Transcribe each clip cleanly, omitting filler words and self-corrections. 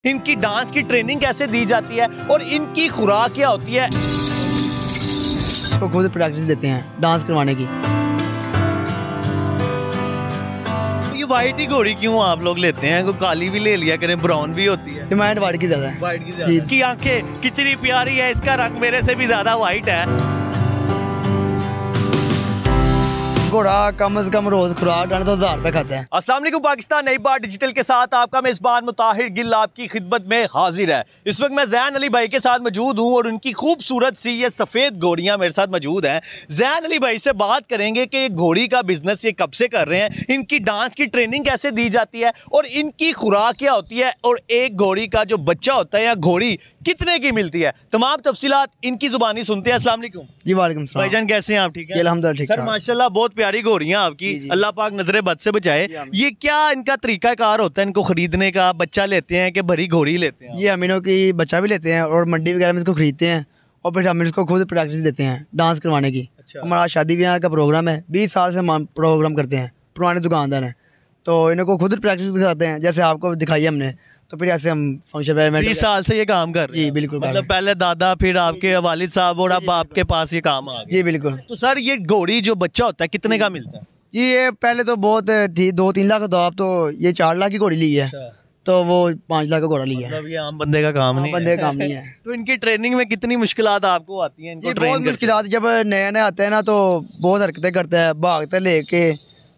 इनकी डांस की ट्रेनिंग कैसे दी जाती है और इनकी खुराक क्या होती है। तो खुद प्रैक्टिस देते हैं डांस करवाने की। तो ये वाइट ही घोड़ी क्यों आप लोग लेते हैं? कोई काली भी ले लिया करें, ब्राउन भी होती है। डिमांड वाइट की ज़्यादा है। वाइट की ज्यादा है। की आंखें कितनी प्यारी है, इसका रंग मेरे से भी ज्यादा वाइट है। घोड़ा कम से कम रोज खुराक डालने तो 1000 रुपये खाता है। अस्सलाम वालेकुम पाकिस्तान, नई बार डिजिटल के साथ आपका मेज़बान मुताहिर गिल आपकी खिदमत में हाजिर है। इस वक्त मैं ज़ैन अली भाई के साथ मौजूद हूँ और उनकी खूबसूरत सी ये सफ़ेद घोड़ियाँ मेरे साथ मौजूद हैं। ज़ैन अली भाई से बात करेंगे कि ये घोड़ी का बिजनेस ये कब से कर रहे हैं, इनकी डांस की ट्रेनिंग कैसे दी जाती है और इनकी खुराक क्या होती है और एक घोड़ी का जो बच्चा होता है या घोड़ी कितने की मिलती है। तमाम तफसीलात इनकी जुबानी सुनते हैं। अस्सलाम वालेकुम जी वालेकुम सलाम। भाईजान, कैसे हैं आप? ठीक है अल्हम्दुलिल्लाह ठीक सर, माशाल्लाह बहुत प्यारी घोड़ियाँ आपकी। अल्लाह पाक नजरे बद से बचाए। ये क्या इनका तरीका कार होता है इनको खरीदने का? बच्चा लेते हैं कि भरी घोड़ी लेते हैं? ये अमीनों की बच्चा भी लेते हैं और मंडी वगैरह में इसको खरीदते हैं और फिर हम इसको खुद प्रैक्टिस देते हैं डांस करवाने की। अच्छा। हमारा शादी ब्याह का प्रोग्राम है, 20 साल से हम प्रोग्राम करते हैं, पुराने दुकानदार हैं तो इनको खुद प्रैक्टिस दिखाते हैं। जैसे आपको दिखाई हमने, तो फिर ऐसे हम फंक्शन 20 साल से ये काम कर रहे हैं? जी बिल्कुल। मतलब पहले दादा, फिर आपके वालिद साहब और अब आपके पास ये काम आ गया। जी बिल्कुल। तो सर ये घोड़ी जो बच्चा होता है कितने का मिलता है? जी ये पहले तो बहुत ठीक 2-3 लाख तो आप, तो ये 4 लाख की घोड़ी ली है तो वो 5 लाख का घोड़ा लिया है। मतलब ये आम बंदे का काम नहीं बंदे का काम नहीं है। तो इनकी ट्रेनिंग में कितनी मुश्किलात आपको आती हैं? इनको ये ट्रेन बहुत मुश्किलात, जब नया नया आता है ना तो बहुत हरकतें करता है, भागता है लेके,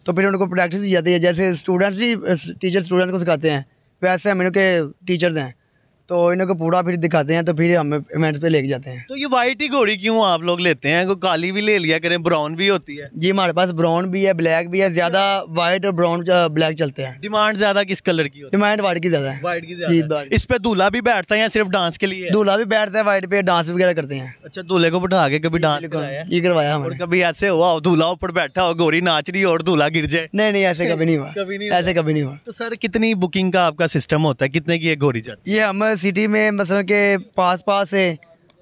तो फिर उनको प्रैक्टिस दी जाती है। जैसे स्टूडेंट्स भी टीचर स्टूडेंट्स को सिखाते हैं, वैसे हम इनके टीचर्स हैं तो इनको पूरा फिर दिखाते हैं, तो फिर हम इवेंट्स पे लेके जाते हैं। तो ये वाइट ही घोड़ी क्यों आप लोग लेते हैं? कोई काली भी ले लिया करें, ब्राउन भी होती है। जी हमारे पास ब्राउन भी है, ब्लैक भी है। ज्यादा वाइट और ब्राउन ब्लैक चलते हैं। डिमांड ज्यादा किस कलर की होती डिमांड वाइट की ज्यादा है। वाइट की जी, ज्यादा है। इस पे दूल्हा भी बैठता है या सिर्फ डांस के लिए? दूल्हा भी बैठता है वाइट पे, डांस वगैरह करते हैं। अच्छा, दूल्हे को बैठा के कभी डांस कराया? ये करवाया और हमने। कभी ऐसे हुआ दूल्हा ऊपर बैठा हो, गोरी नाच रही हो और दूल्हा गिर जाए? नहीं नहीं, ऐसे कभी नहीं हुआ। कभी नहीं ऐसे कभी नहीं हुआ। तो सर कितनी बुकिंग का आपका सिस्टम होता है? कितने की एक घोड़ी जाती ये हम सिटी में मसलन के पास से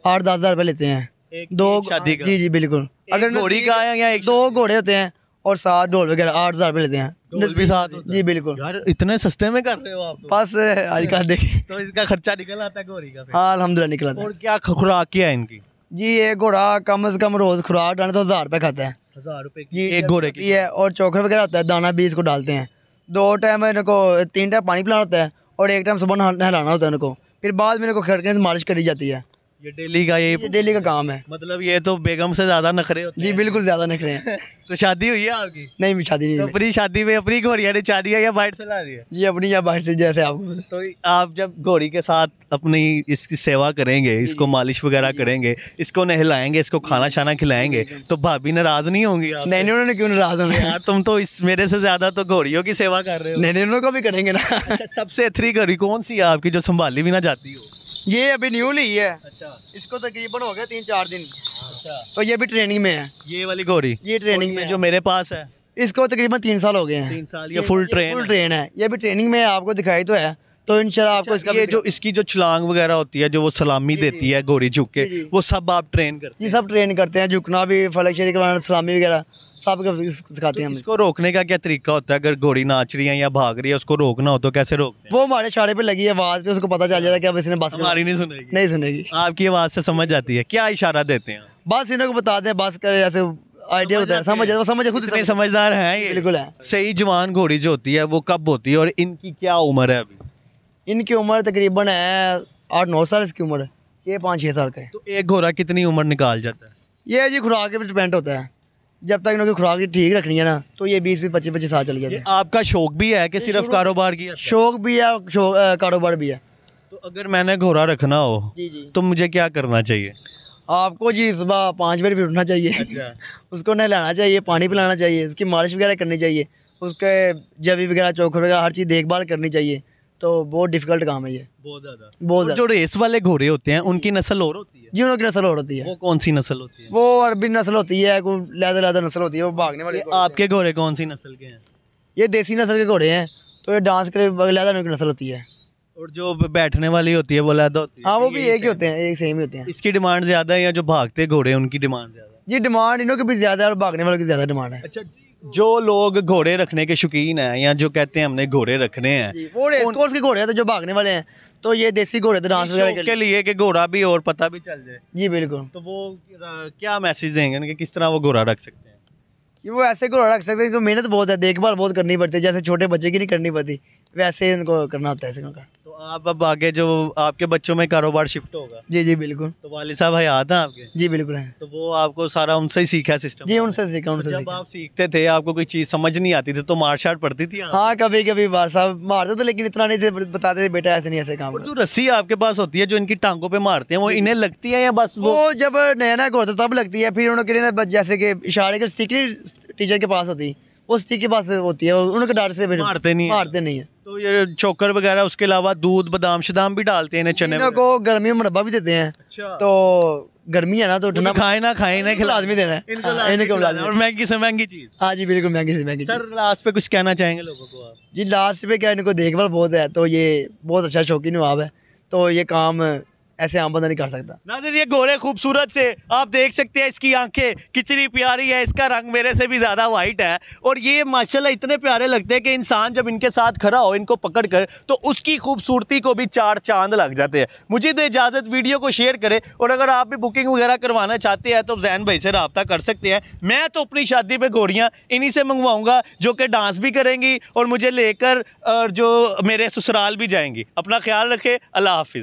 8-10 हज़ार रुपये लेते हैं। है? दो शादी का? जी जी बिल्कुल। अगर घोड़ी का है या एक 2 घोड़े होते हैं और 7 ढोल वगैरह 8,000 रुपये लेते हैं। ढोल भी साथ होता है? जी बिल्कुल। यार इतने सस्ते में कर रहे हो आप तो। बस आजकल देखें तो इसका खर्चा निकल आता है घोड़ी का फिर? हाँ अल्हम्दुलिल्लाह निकला था। और क्या खुराक क्या है इनकी? जी ये घोड़ा कम से कम रोज खुराक डालने तो 1000 रुपये खाता है। 1000 रुपए जी एक घोड़े की? है। और चोकर वगैरह होता है, दाना भी इसको डालते हैं। 2 टाइम इनको 3 टाइम पानी पिलाना होता है और 1 टाइम सुबह नहलाना होता है इनको। फिर बाद में इनको खड़कने से मालिश करी जाती है। ये डेली का ये डेली का काम है। मतलब ये तो बेगम से ज्यादा नखरे होते जी हैं। बिल्कुल ज्यादा नखरे हैं। तो शादी हुई है आपकी? नहीं शादी नहीं तो हुई। अपनी शादी में अपनी घोड़िया ने चारी है या बाहर से ला दी है? जी अपनी या बाहर से, जैसे आपको। तो आप जब घोड़ी के साथ अपनी इसकी सेवा करेंगे, इसको मालिश वगैरह करेंगे, इसको नहलाएंगे, इसको खाना शाना खिलाएंगे, तो भाभी नाराज नहीं होंगी आपसे? नहीं उन्होंने क्यों नाराज होंगे यार तुम तो इस मेरे से ज्यादा तो घोड़ियों की सेवा कर रहे हो। नहीं उनको भी करेंगे ना। अच्छा, सबसे अच्छी घोड़ी कौन सी है आपकी जो संभाली भी ना जाती हो? ये अभी न्यू ली है। अच्छा इसको तकरीबन हो गया 3-4 दिन। अच्छा, तो ये भी ट्रेनिंग में है। ये वाली घोड़ी? ये ट्रेनिंग में जो मेरे पास है इसको तकरीबन 3 साल हो गए हैं। 3 साल? ये फुल ट्रेन? फुल ट्रेन है। ये भी ट्रेनिंग में है, आपको दिखाई तो है। तो इंशाल्लाह आपको इसका ये जो इसकी जो छलांग वगैरह होती है, जो वो सलामी देती है घोड़ी झुक के, वो सब आप ट्रेन करते ये सब ट्रेन करते हैं। झुकना भी, फलक शरीक करवाना, सलामी वगैरह सब सिखाते हैं हैं? हम। इसको रोकने का क्या तरीका होता है? अगर घोड़ी नाच रही है या भाग रही है, उसको रोकना हो तो कैसे रोकते हैं? वो हमारे शाड़े पे लगी है आवाज पे, उसको पता चल जाता है कि अब इसने बस हमारी नहीं सुनेगी? नहीं सुनेगी। आपकी आवाज से समझ जाती है? क्या इशारा देते हैं? बस इन्हें को बता दें बस करे, ऐसे आइडिया होता है, समझ खुद इतने समझदार हैं ये? बिल्कुल है। सही जवान घोड़ी जो होती है वो कब होती है और इनकी क्या उम्र है अभी? इनकी उम्र तकरीबन है 8-9 साल इसकी उम्र है। ये 5-6 साल का है। तो एक घोड़ा कितनी उम्र निकाल जाता है? ये जी खुराक पे डिपेंड होता है। जब तक इनकी खुराक ठीक रखनी है ना तो ये 20-25 साल चले जाते हैं। आपका शौक भी है कि सिर्फ कारोबार की? शौक भी है, कारोबार भी है। तो अगर मैंने घोड़ा रखना हो जी तो मुझे क्या करना चाहिए? आपको जी सुबह 5 बजे भी उठना चाहिए। अच्छा। उसको नहलाना चाहिए, पानी पिलाना चाहिए, उसकी मालिश वगैरह करनी चाहिए, उसके जवी वगैरह चोकर वगैरह हर चीज़ देखभाल करनी चाहिए। तो बहुत डिफिकल्ट काम है ये, बहुत ज्यादा। बहुत जो रेस वाले घोड़े होते हैं उनकी नस्ल और होती है? जी उनकी नस्ल और होती है। वो कौन सी नस्ल होती है? वो अरबी नस्ल होती है, कोई लैदर नस्ल होती है, वो भागने वाले घोड़े आपके घोड़े कौन सी नस्ल के हैं? हैं। ये देसी नस्ल के घोड़े हैं, तो ये डांस के लिए लैदर की नस्ल होती है। और जो बैठने वाली होती है वो लैदा होती है? हाँ वो भी एक ही होते हैं, एक सेम ही होते हैं। इसकी डिमांड ज्यादा है या जो भागते घोड़े उनकी डिमांड ज्यादा है? जी डिमांड इनों की भी ज़्यादा है और भागने वालों की ज़्यादा डिमांड है। अच्छा, जो लोग घोड़े रखने के शौकीन हैं या जो कहते हैं हमने घोड़े रखने हैं, वो रेस कोर्स के घोड़े हैं तो जो भागने वाले हैं, तो ये देसी घोड़े तो डांस वगैरह शौक के लिए कि घोड़ा भी और पता भी चल जाए, जी बिल्कुल। तो वो क्या मैसेज देंगे कि किस तरह वो घोड़ा रख सकते हैं? कि वो ऐसे घोड़ा रख सकते हैं, तो मेहनत बहुत है, देखभाल बहुत करनी पड़ती है, जैसे छोटे बच्चे की नहीं करनी पड़ती वैसे उनको करना होता है ऐसे का। तो आप अब आगे जो आपके बच्चों में कारोबार शिफ्ट होगा, जी जी बिल्कुल। तो वालिद साहब हयात हैं आपके? जी बिल्कुल है। तो वो आपको सारा उनसे ही सीखा सिस्टम? जी उनसे सीखा, उनसे जब सीखा। आप सीखते थे आपको कोई चीज़ समझ नहीं आती थी तो मार शार पड़ती थी आप? हाँ कभी कभी बार साहब मारते थे, लेकिन इतना नहीं थे, बताते थे बेटा ऐसे नहीं ऐसे काम और जो रस्सी आपके पास होती है जो इनकी टांगों पे मारते हैं, वो इन्हें लगती है या बस वो? वो जब नया नया होता तब लगती है, फिर उनके लिए जैसे कि इशारे की स्टिक टीचर के पास होती, वो स्टिक के पास होती है, उनके डर से फिर मारते नहीं है। तो ये चोकर वगैरह उसके अलावा दूध बादाम शदाम भी डालते हैं इन्हें चने को गर्मी में मुरब्बा भी देते हैं। अच्छा। तो गर्मी है ना तो ठंडा खाए ना खाए इन्हें खिला आदमी देना है, इनको खिलाना, और महंगी से महंगी चीज। हाँ जी बिल्कुल, महंगी से महंगी। सर लास्ट पे कुछ कहना चाहेंगे लोगों को आप? जी लास्ट पे क्या, इनको देखभाल बहुत है, तो ये बहुत अच्छा शौकीन नवाब है, तो ये काम ऐसे आम बंदा नहीं कर सकता। नाज़रीन ये घोड़े खूबसूरत से आप देख सकते हैं, इसकी आंखें कितनी प्यारी है, इसका रंग मेरे से भी ज़्यादा वाइट है, और ये माशाल्लाह इतने प्यारे लगते हैं कि इंसान जब इनके साथ खड़ा हो इनको पकड़ कर तो उसकी खूबसूरती को भी चार चांद लग जाते हैं। मुझे दे इजाज़त, वीडियो को शेयर करें, और अगर आप भी बुकिंग वगैरह करवाना चाहते हैं तो जैन भाई से रब्ता कर सकते हैं। मैं तो अपनी शादी पे घोड़ियाँ इन्हीं से मंगवाऊँगा जो कि डांस भी करेंगी और मुझे लेकर जो मेरे ससुराल भी जाएंगी। अपना ख्याल रखें, अल्लाह हाफिज़।